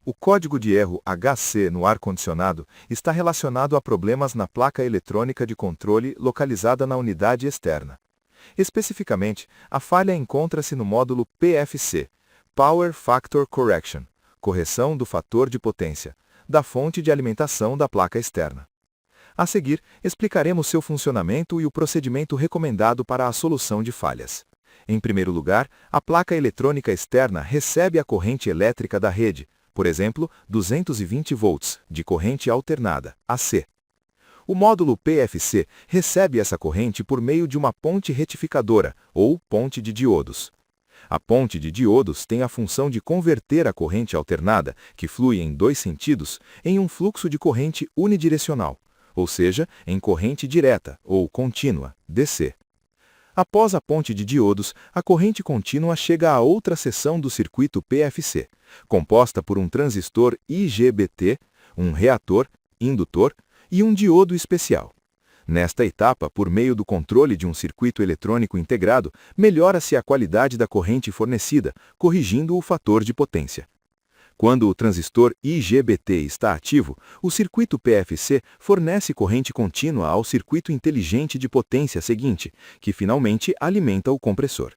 O código de erro HC no ar-condicionado está relacionado a problemas na placa eletrônica de controle localizada na unidade externa. Especificamente, a falha encontra-se no módulo PFC, Power Factor Correction, correção do fator de potência, da fonte de alimentação da placa externa. A seguir, explicaremos seu funcionamento e o procedimento recomendado para a solução de falhas. Em primeiro lugar, a placa eletrônica externa recebe a corrente elétrica da rede, por exemplo, 220 volts, de corrente alternada, AC. O módulo PFC recebe essa corrente por meio de uma ponte retificadora, ou ponte de diodos. A ponte de diodos tem a função de converter a corrente alternada, que flui em dois sentidos, em um fluxo de corrente unidirecional, ou seja, em corrente direta, ou contínua, DC. Após a ponte de diodos, a corrente contínua chega a outra seção do circuito PFC, composta por um transistor IGBT, um reator, indutor e um diodo especial. Nesta etapa, por meio do controle de um circuito eletrônico integrado, melhora-se a qualidade da corrente fornecida, corrigindo o fator de potência. Quando o transistor IGBT está ativo, o circuito PFC fornece corrente contínua ao circuito inteligente de potência seguinte, que finalmente alimenta o compressor.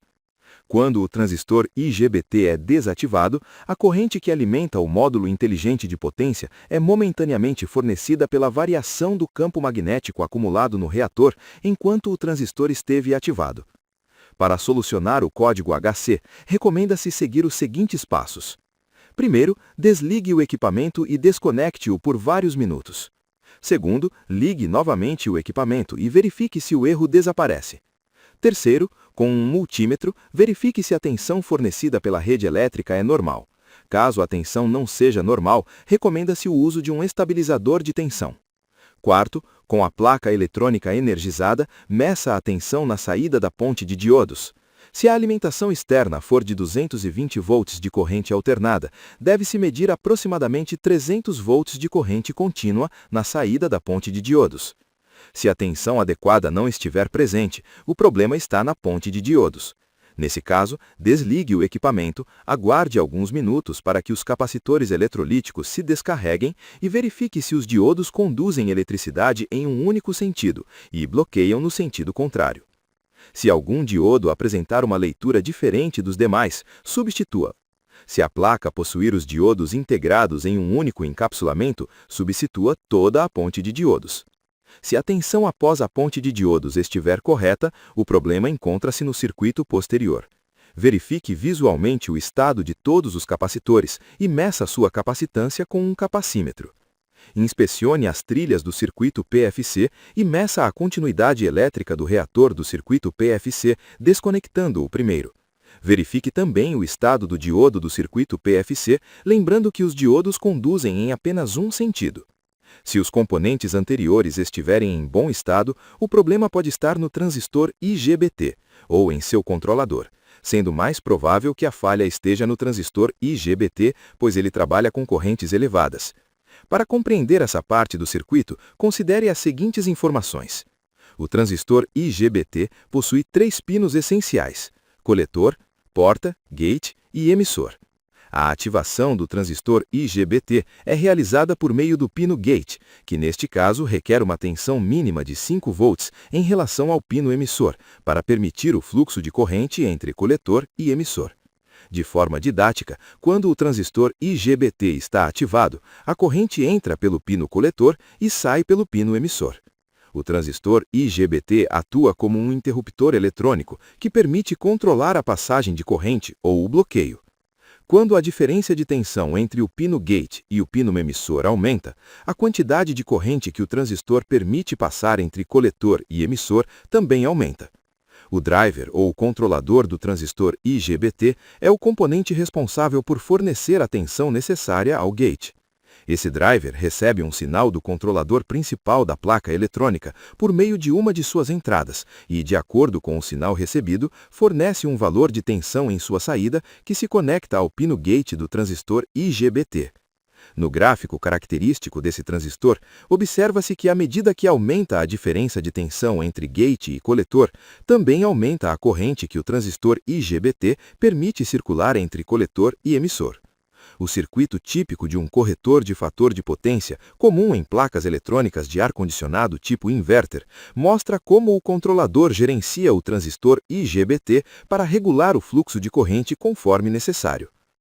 Quando o transistor IGBT é desativado, a corrente que alimenta o módulo inteligente de potência é momentaneamente fornecida pela variação do campo magnético acumulado no reator enquanto o transistor esteve ativado. Para solucionar o código HC, recomenda-se seguir os seguintes passos. Primeiro, desligue o equipamento e desconecte-o por vários minutos. Segundo, ligue novamente o equipamento e verifique se o erro desaparece. Terceiro, com um multímetro, verifique se a tensão fornecida pela rede elétrica é normal. Caso a tensão não seja normal, recomenda-se o uso de um estabilizador de tensão. Quarto, com a placa eletrônica energizada, meça a tensão na saída da ponte de diodos. Se a alimentação externa for de 220 volts de corrente alternada, deve-se medir aproximadamente 300 volts de corrente contínua na saída da ponte de diodos. Se a tensão adequada não estiver presente, o problema está na ponte de diodos. Nesse caso, desligue o equipamento, aguarde alguns minutos para que os capacitores eletrolíticos se descarreguem e verifique se os diodos conduzem eletricidade em um único sentido e bloqueiam no sentido contrário. Se algum diodo apresentar uma leitura diferente dos demais, substitua. Se a placa possuir os diodos integrados em um único encapsulamento, substitua toda a ponte de diodos. Se a tensão após a ponte de diodos estiver correta, o problema encontra-se no circuito posterior. Verifique visualmente o estado de todos os capacitores e meça sua capacitância com um capacímetro. Inspecione as trilhas do circuito PFC e meça a continuidade elétrica do reator do circuito PFC, desconectando-o primeiro. Verifique também o estado do diodo do circuito PFC, lembrando que os diodos conduzem em apenas um sentido. Se os componentes anteriores estiverem em bom estado, o problema pode estar no transistor IGBT, ou em seu controlador, sendo mais provável que a falha esteja no transistor IGBT, pois ele trabalha com correntes elevadas. Para compreender essa parte do circuito, considere as seguintes informações. O transistor IGBT possui 3 pinos essenciais: coletor, porta, gate e emissor. A ativação do transistor IGBT é realizada por meio do pino gate, que neste caso requer uma tensão mínima de 5 volts em relação ao pino emissor, para permitir o fluxo de corrente entre coletor e emissor. De forma didática, quando o transistor IGBT está ativado, a corrente entra pelo pino coletor e sai pelo pino emissor. O transistor IGBT atua como um interruptor eletrônico que permite controlar a passagem de corrente ou o bloqueio. Quando a diferença de tensão entre o pino gate e o pino emissor aumenta, a quantidade de corrente que o transistor permite passar entre coletor e emissor também aumenta. O driver ou controlador do transistor IGBT é o componente responsável por fornecer a tensão necessária ao gate. Esse driver recebe um sinal do controlador principal da placa eletrônica por meio de uma de suas entradas e, de acordo com o sinal recebido, fornece um valor de tensão em sua saída que se conecta ao pino gate do transistor IGBT. No gráfico característico desse transistor, observa-se que à medida que aumenta a diferença de tensão entre gate e coletor, também aumenta a corrente que o transistor IGBT permite circular entre coletor e emissor. O circuito típico de um corretor de fator de potência, comum em placas eletrônicas de ar-condicionado tipo inverter, mostra como o controlador gerencia o transistor IGBT para regular o fluxo de corrente conforme necessário.